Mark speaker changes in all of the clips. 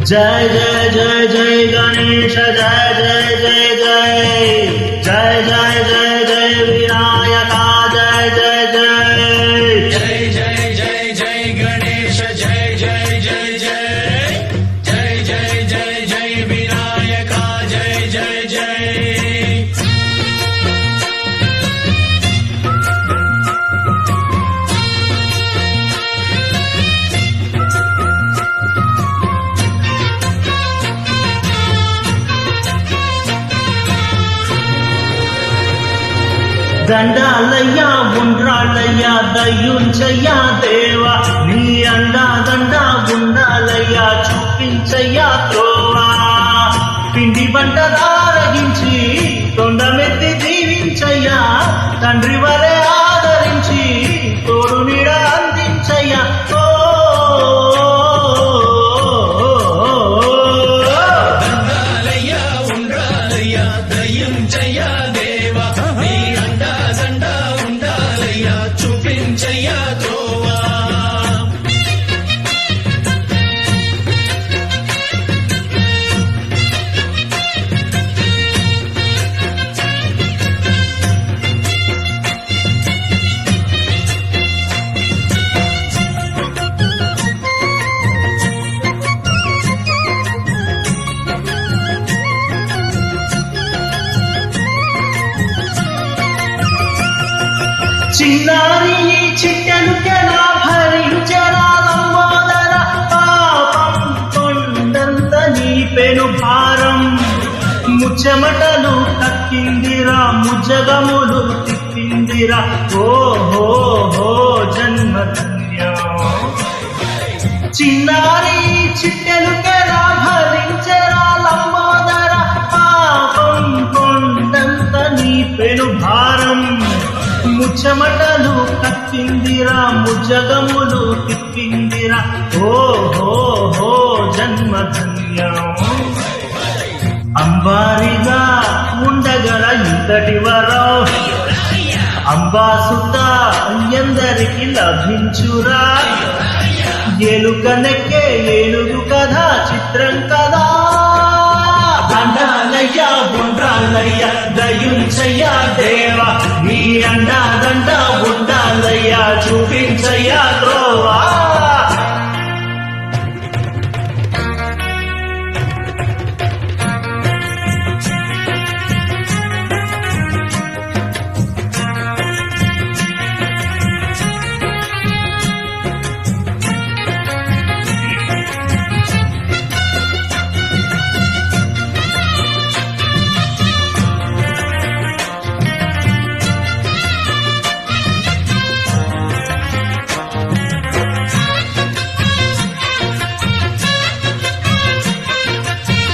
Speaker 1: जय जय जय जय गणेश जय जय जय जय जय जय जय जय विनायका जय जय जय
Speaker 2: जय जय जय जय गणेश जय जय जय जय जय जय जय जय विनायका जय जय जय
Speaker 1: దండాలయ్యా ఉండ్రాళ్ళయ్యా దయ్యుంచయ్యా దేవా నీ అండా దండా ఉండాలయ్యా చూపించయ్యా త్రోవా పిండి వంటలారగించి తొండమెత్తి దీవించయ్యా తండ్రి వలె ఆదరించి తోడు నీడ అందించయ్యా
Speaker 2: దండాలయ్యా ఉండ్రాలయ్యా దయ్యుంచయ్యా దేవా నీ అండా దండా ఉండాలయ్యా చూపించయ్యా త్రోవా
Speaker 1: చిన్నారి చిట్టెలుకెలా భరించరా లంబోదర పాపం కొండంత నీ పెను భారం ముచ్చమటలు తక్కిందిరా ముజగములు తిప్పిందిరా ఓహో హో జన్మధన్యం చిన్నారి చిట్టెలుకెలా భరించరా లంబోదర పాపం కొండంత నీ పెను భారం ముచ్చమటలు కట్టిందిరా ముజగములు తిప్పిందిరా ఓహో హో జన్మధన్యం అంబారిగా ఉండగల ఇంతటి వరం అంబాసుత ఎందరికి లభించురా ఎలుకనెక్కే ఏనుగు కథ చిత్రం కదా దండాలయ్యా ఉండ్రాలయ్యా దయ్యుంచయ్యా దేవా నీ అండా దండా ఉండాలయ్యా చూపించయ్యా త్రోవా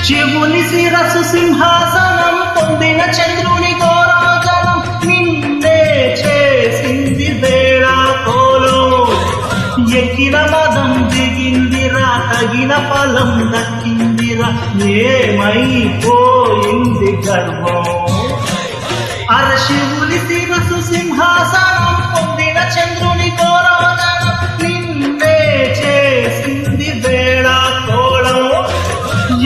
Speaker 1: శివుని శిరస్సు సింహాసనం పొందిన చంద్రుని గోరాజనం నిన్నే చేసింది వేళా కోలో ఎక్కిన మదం దిగిందిరా తగిన ఫలం దక్కిందిరా ఏమైపోయింది గర్వం అర శివుని శిరస్సు సింహాసనం పొందిన చంద్రుని గోరాజనం నిన్నే చేసింది వేళా కోళం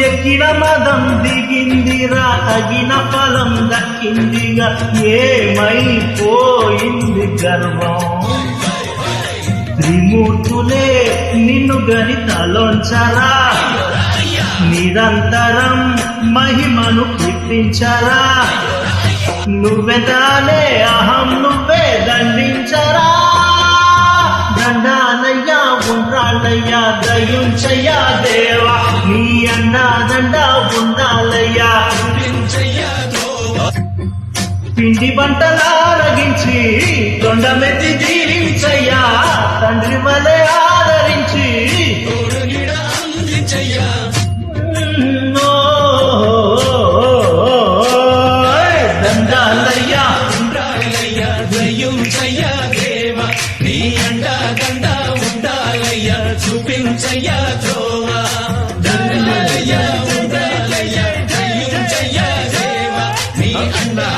Speaker 1: ఎక్కిన మదం దిగిందిరా తగిన ఫలం దక్కిందిగా ఏమైపోయింది గర్వం త్రిమూర్తులే నిన్ను గణితలోంచరా నిరంతరం మహిమను కీర్తించరా నువ్వెదాలే అహం నువ్వే దండించరా దండాలయ్యా ఉండ్రాళ్ళయ్యా దయ్యుంచయ్యా దేవా నీ అండా దండా ఉండాలయ్యా పిండి వంటలారగించి తొండమెత్తి జీవించయ్యా తండ్రి వలె ఆదరించి దండాలయ్యా
Speaker 2: ఉండాలయ్యా దయ్యుంచయ్యా దేవా నీ అండా దండా ఉండాలయ్యా చూపించయ్యా త్రోవా దండాలయ్యా ఉండాలయ్యా దయ్యుంచయ్యా దేవా నీ అండా